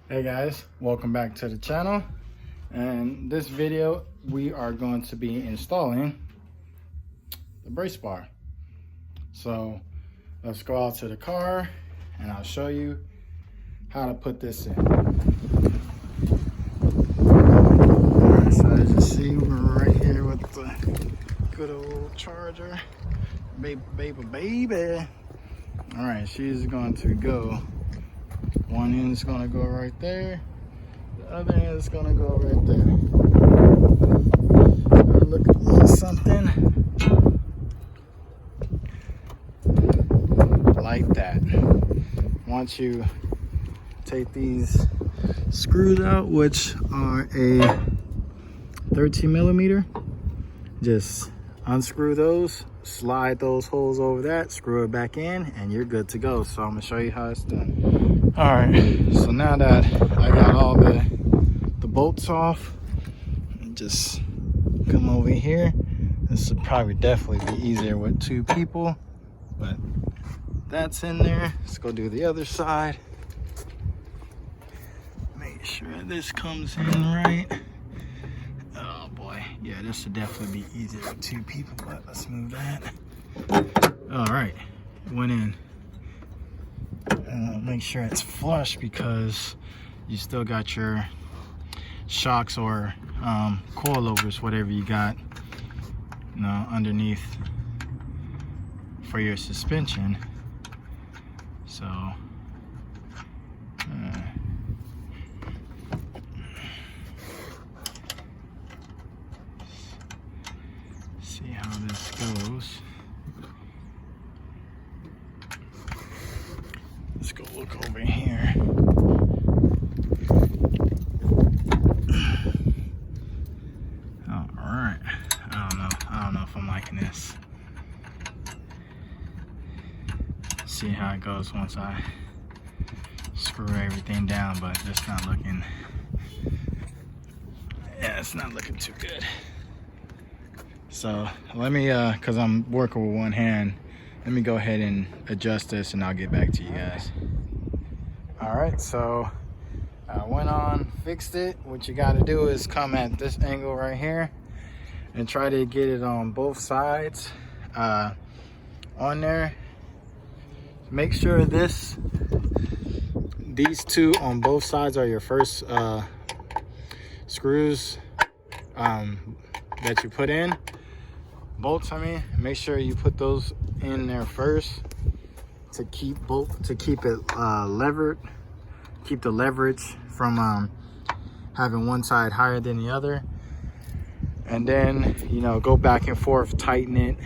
Hey guys, welcome back to the channel. And this video we are going to be installing the brace bar. So let's go out to the car and I'll show you how to put this in. Alright, so as you see, we're right here with the good old charger. Baby. Alright, she's going to go. One end's gonna go right there. The other end's gonna go right there. So look at a little something like that. Once you take these screws out, which are a 13 millimeter, just unscrew those, slide those holes over that, screw it back in, and you're good to go. So I'm gonna show you how it's done. All right, so now that I got all the bolts off, just come over here. This would probably definitely be easier with two people, but that's in there. Let's go do the other side. Make sure this comes in right. Oh boy, yeah, this would definitely be easier with two people, but let's move that. All right, went in. Make sure it's flush because you still got your shocks or coilovers, whatever you got, underneath for your suspension. So see how this goes. Let's go look over here. All right. I don't know if I'm liking this. See how it goes once I screw everything down, but it's not looking. Yeah, it's not looking too good. So let me, cause I'm working with one hand. Let me go ahead and adjust this and I'll get back to you guys. All right, so I went on, fixed it. What you gotta do is come at this angle right here and try to get it on both sides on there. Make sure these two on both sides are your first screws that you put in. Bolts, make sure you put those in there first to keep it levered, keep the leverage from having one side higher than the other. And then go back and forth, tighten it,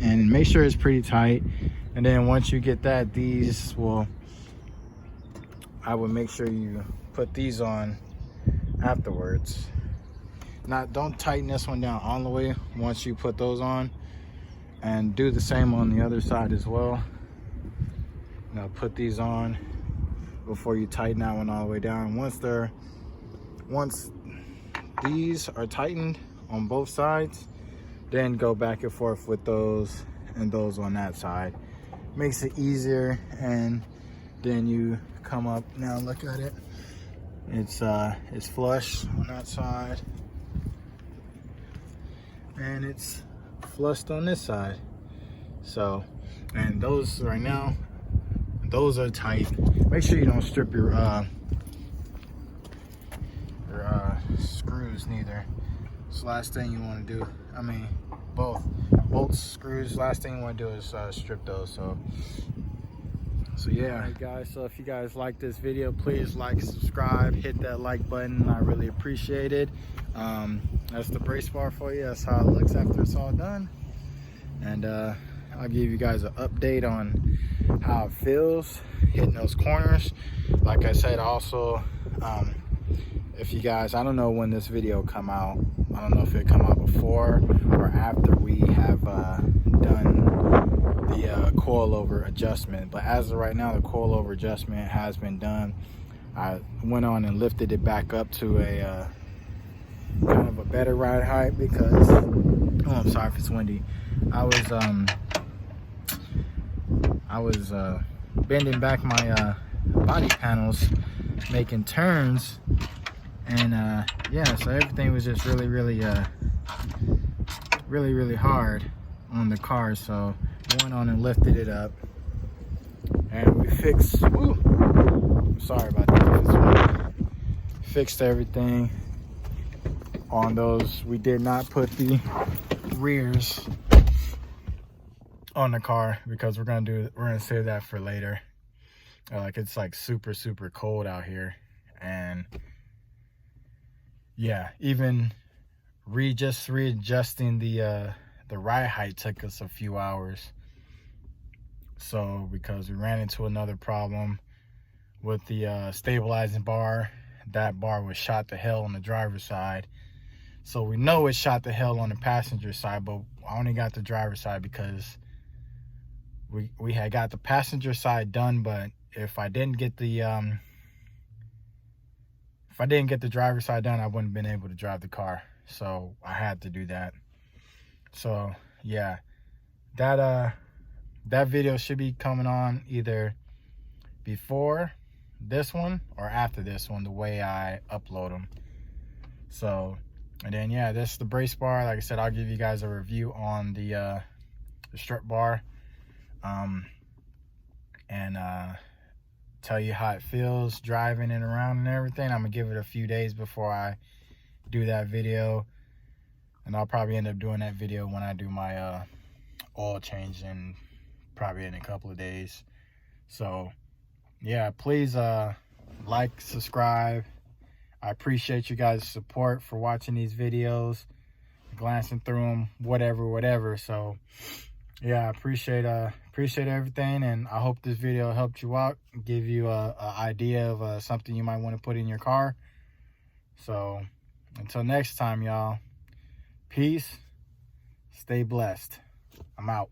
and make sure it's pretty tight. And then once you get that, I would make sure you put these on afterwards. Don't tighten this one down all the way once you put those on, and do the same on the other side as well. Put these on before you tighten that one all the way down. Once these are tightened on both sides, then go back and forth with those and those on that side. Makes it easier, and then you come up. Now look at it. It's flush on that side, and it's flushed on this side. So, and those right now, those are tight. Make sure you don't strip your screws neither. It's the last thing you want to do. Both bolts, screws, last thing you want to do is strip those. So yeah. Alright guys, so if you guys like this video, please like, subscribe, hit that like button. I really appreciate it. That's the brace bar for you. That's how it looks after it's all done. And I'll give you guys an update on how it feels hitting those corners. Like I said, also, if you guys, I don't know when this video come out. I don't know if it come out before or after we have done the coilover adjustment. But as of right now, the coilover adjustment has been done. I went on and lifted it back up to a kind of a better ride height because, oh, I'm sorry if it's windy. I was bending back my body panels making turns, and yeah, so everything was just really hard on the car. So we went on and lifted it up, and we fixed, sorry about that, fixed everything on those. We did not put the rears on the car because we're gonna save that for later. Like, it's like super cold out here, and yeah, even just readjusting the ride height took us a few hours. So because we ran into another problem with the stabilizing bar, that bar was shot to hell on the driver's side. So we know it shot to hell on the passenger side, but I only got the driver's side because we had got the passenger side done. But if I didn't get the driver's side done, I wouldn't have been able to drive the car. So I had to do that. So yeah, that video should be coming on either before this one or after this one, the way I upload them. So, and then yeah, this is the brace bar. Like I said, I'll give you guys a review on the Strut bar, and tell you how it feels driving it around and everything. I'm gonna give it a few days before I do that video, and I'll probably end up doing that video when I do my oil change, in probably in a couple of days. So yeah, please like, subscribe. I appreciate you guys' support for watching these videos, glancing through them, whatever. So yeah, I appreciate everything, and I hope this video helped you out, give you a idea of something you might want to put in your car. So until next time, y'all, peace, stay blessed. I'm out.